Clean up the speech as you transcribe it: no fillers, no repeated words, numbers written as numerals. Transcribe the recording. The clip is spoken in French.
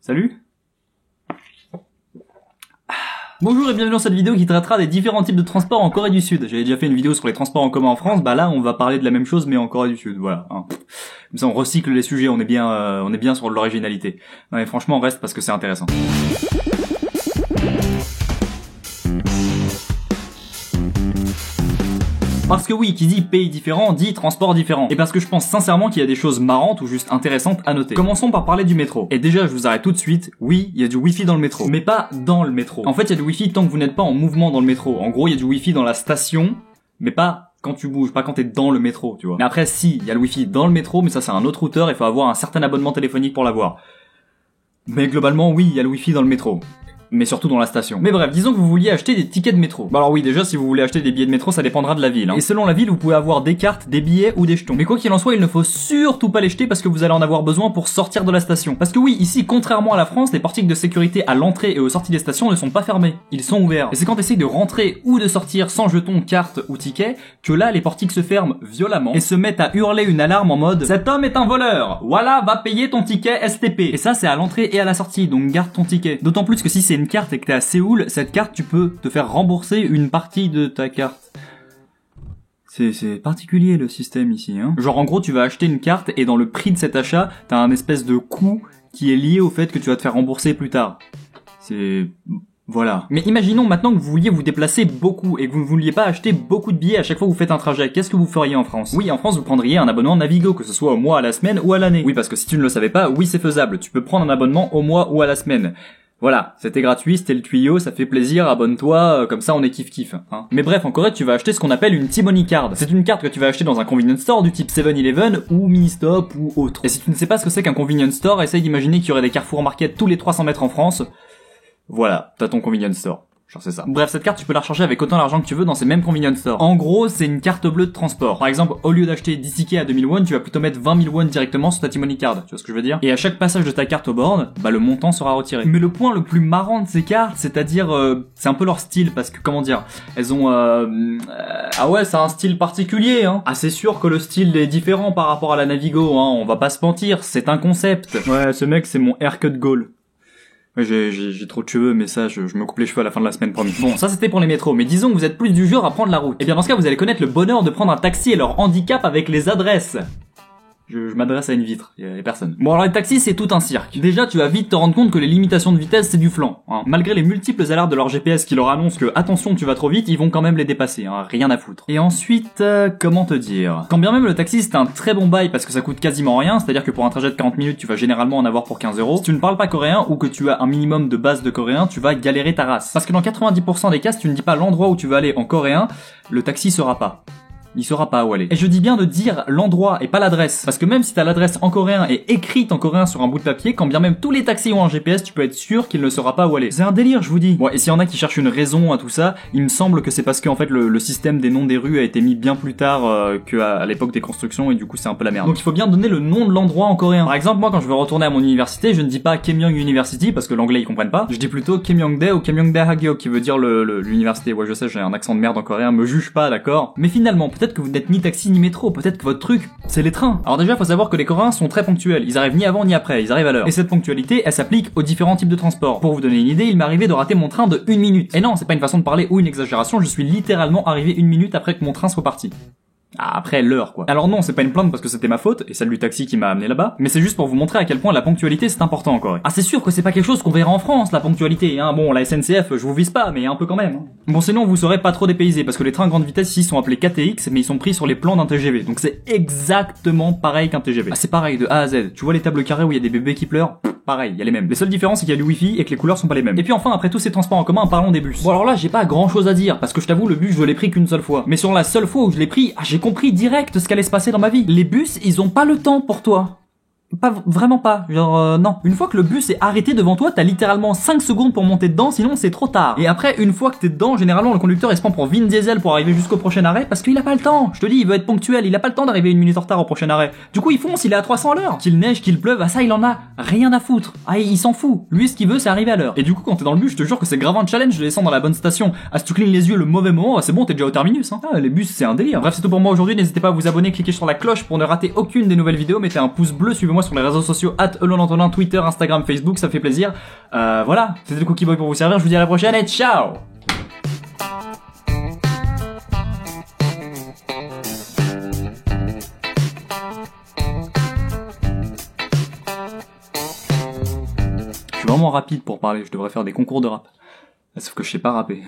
Salut. Bonjour et bienvenue dans cette vidéo qui traitera des différents types de transports en Corée du Sud. J'avais déjà fait une vidéo sur les transports en commun en France, bah là on va parler de la même chose mais en Corée du Sud, voilà. Hein. Comme ça on recycle les sujets, on est bien sur l'originalité. Non mais franchement on reste parce que c'est intéressant. Parce que oui, qui dit pays différent, dit transport différent. Et parce que je pense sincèrement qu'il y a des choses marrantes ou juste intéressantes à noter. Commençons par parler du métro. Et déjà, je vous arrête tout de suite, oui, il y a du wifi dans le métro. Mais pas dans le métro. En fait, il y a du wifi tant que vous n'êtes pas en mouvement dans le métro. En gros, il y a du wifi dans la station, mais pas quand tu bouges, pas quand t'es dans le métro, tu vois. Mais après, si, il y a le wifi dans le métro, mais ça c'est un autre routeur, il faut avoir un certain abonnement téléphonique pour l'avoir. Mais globalement, oui, il y a le wifi dans le métro. Mais surtout dans la station. Mais bref, disons que vous vouliez acheter des tickets de métro. Bah alors oui, déjà, si vous voulez acheter des billets de métro, ça dépendra de la ville. Hein. Et selon la ville, vous pouvez avoir des cartes, des billets ou des jetons. Mais quoi qu'il en soit, il ne faut surtout pas les jeter parce que vous allez en avoir besoin pour sortir de la station. Parce que oui, ici, contrairement à la France, les portiques de sécurité à l'entrée et aux sorties des stations ne sont pas fermés. Ils sont ouverts. Et c'est quand t'essayes de rentrer ou de sortir sans jeton, carte ou ticket, que là, les portiques se ferment violemment et se mettent à hurler une alarme en mode « Cet homme est un voleur! Voilà, va payer ton ticket STP !» Et ça, c'est à l'entrée et à la sortie, donc garde ton ticket. D'autant plus que si c'est une carte et que t'es à Séoul, cette carte, tu peux te faire rembourser une partie de ta carte. C'est particulier le système ici, hein. Genre en gros, tu vas acheter une carte et dans le prix de cet achat, t'as un espèce de coût qui est lié au fait que tu vas te faire rembourser plus tard. Voilà. Mais imaginons maintenant que vous vouliez vous déplacer beaucoup et que vous ne vouliez pas acheter beaucoup de billets à chaque fois que vous faites un trajet. Qu'est-ce que vous feriez en France? Oui, en France, vous prendriez un abonnement Navigo, que ce soit au mois, à la semaine ou à l'année. Oui, parce que si tu ne le savais pas, oui, c'est faisable. Tu peux prendre un abonnement au mois ou à la semaine. Voilà, c'était gratuit, c'était le tuyau, ça fait plaisir, abonne-toi, comme ça on est kiff-kiff. Hein. Mais bref, en Corée, tu vas acheter ce qu'on appelle une T-Money Card. C'est une carte que tu vas acheter dans un convenience store du type 7-Eleven ou Ministop ou autre. Et si tu ne sais pas ce que c'est qu'un convenience store, essaye d'imaginer qu'il y aurait des Carrefour Market tous les 300 mètres en France. Voilà, t'as ton convenience store. Genre c'est ça. Bref, cette carte, tu peux la recharger avec autant d'argent que tu veux dans ces mêmes convenience stores. En gros, c'est une carte bleue de transport. Par exemple, au lieu d'acheter 10 tickets à 2000 won, tu vas plutôt mettre 20 000 won directement sur ta T-Money Card. Tu vois ce que je veux dire? Et à chaque passage de ta carte aux bornes, bah le montant sera retiré. Mais le point le plus marrant de ces cartes, c'est-à-dire, c'est un peu leur style, parce que comment dire, elles ont, ah ouais, c'est un style particulier, hein. Ah c'est sûr que le style est différent par rapport à la Navigo, hein. On va pas se mentir, c'est un concept. Ouais, ce mec, c'est mon haircut goal. Ouais, j'ai trop de cheveux, mais ça, je me coupe les cheveux à la fin de la semaine, promis. Bon, ça c'était pour les métros, mais disons que vous êtes plus du genre à prendre la route. Et bien dans ce cas, vous allez connaître le bonheur de prendre un taxi et leur handicap avec les adresses. Je m'adresse à une vitre, y a personne. Bon alors les taxis c'est tout un cirque. Déjà tu vas vite te rendre compte que les limitations de vitesse c'est du flan. Hein. Malgré les multiples alertes de leur GPS qui leur annoncent que attention tu vas trop vite, ils vont quand même les dépasser, hein. Rien à foutre. Et ensuite, comment te dire? Quand bien même le taxi c'est un très bon bail parce que ça coûte quasiment rien, c'est-à-dire que pour un trajet de 40 minutes tu vas généralement en avoir pour 15 €. Si tu ne parles pas coréen ou que tu as un minimum de base de coréen, tu vas galérer ta race. Parce que dans 90% des cas, si tu ne dis pas l'endroit où tu vas aller en coréen, le taxi saura pas. Il saura pas où aller. Et je dis bien de dire l'endroit et pas l'adresse. Parce que même si t'as l'adresse en coréen et écrite en coréen sur un bout de papier, quand bien même tous les taxis ont un GPS, tu peux être sûr qu'il ne saura pas où aller. C'est un délire, je vous dis. Bon, et s'il y en a qui cherchent une raison à tout ça, il me semble que c'est parce que en fait le système des noms des rues a été mis bien plus tard qu'à l'époque des constructions et du coup c'est un peu la merde. Donc il faut bien donner le nom de l'endroit en coréen. Par exemple, moi quand je veux retourner à mon université, je ne dis pas Keimyung University parce que l'anglais ils comprennent pas. Je dis plutôt Keimyungdae ou Keimyungdae qui veut dire l'université. Ouais, je sais, j'ai un accent de merde en coréen, me juge pas, d'accord. Mais finalement, peut-être que vous n'êtes ni taxi ni métro, peut-être que votre truc, c'est les trains. Alors déjà, faut savoir que les Coréens sont très ponctuels. Ils arrivent ni avant ni après, ils arrivent à l'heure. Et cette ponctualité, elle s'applique aux différents types de transports. Pour vous donner une idée, il m'est arrivé de rater mon train de 1 minute. Et non, c'est pas une façon de parler ou une exagération, je suis littéralement arrivé 1 minute après que mon train soit parti. Ah, après l'heure quoi. Alors non, c'est pas une plainte parce que c'était ma faute, et celle du taxi qui m'a amené là-bas, mais c'est juste pour vous montrer à quel point la ponctualité c'est important en Corée. Ah c'est sûr que c'est pas quelque chose qu'on verra en France, la ponctualité, hein. Bon, la SNCF, je vous vise pas, mais un peu quand même. Hein. Bon sinon vous serez pas trop dépaysé, parce que les trains grande vitesse ici sont appelés KTX, mais ils sont pris sur les plans d'un TGV, donc c'est exactement pareil qu'un TGV. Ah c'est pareil de A à Z, tu vois les tables carrées où il y a des bébés qui pleurent? Pareil, il y a les mêmes. Les seules différences c'est qu'il y a du wifi et que les couleurs sont pas les mêmes. Et puis enfin, après tous ces transports en commun, parlons des bus. Bon alors là, j'ai pas grand chose à dire, parce que je t'avoue, le bus je l'ai pris qu'une seule fois. Mais sur la seule fois où je l'ai pris, j'ai compris direct ce qu'allait se passer dans ma vie. Les bus, ils ont pas le temps pour toi. Pas vraiment pas, genre non. Une fois que le bus est arrêté devant toi, t'as littéralement 5 secondes pour monter dedans, sinon c'est trop tard. Et après, une fois que t'es dedans, généralement le conducteur il se prend pour Vin Diesel pour arriver jusqu'au prochain arrêt parce qu'il a pas le temps. Je te dis, il veut être ponctuel, il a pas le temps d'arriver 1 minute en retard au prochain arrêt. Du coup il fonce, il est à 300 à l'heure. Qu'il neige, qu'il pleuve, ah ça il en a rien à foutre. Ah il s'en fout. Lui ce qu'il veut c'est arriver à l'heure. Et du coup quand t'es dans le bus, je te jure que c'est grave un challenge de descendre dans la bonne station. Ah si tu clignes les yeux le mauvais moment, c'est bon t'es déjà au terminus hein. Ah les bus c'est un délire. Bref c'est tout pour moi aujourd'hui, n'hésitez pas à vous abonner, cliquer sur la cloche pour ne rater aucune des nouvelles vidéos, mettez un pouce bleu, suivez-moi sur les réseaux sociaux @elonantonin, Twitter, Instagram, Facebook, ça fait plaisir. Voilà, c'était le Cookie Boy pour vous servir, je vous dis à la prochaine et ciao. Je suis vraiment rapide pour parler, je devrais faire des concours de rap. Sauf que je sais pas rapper.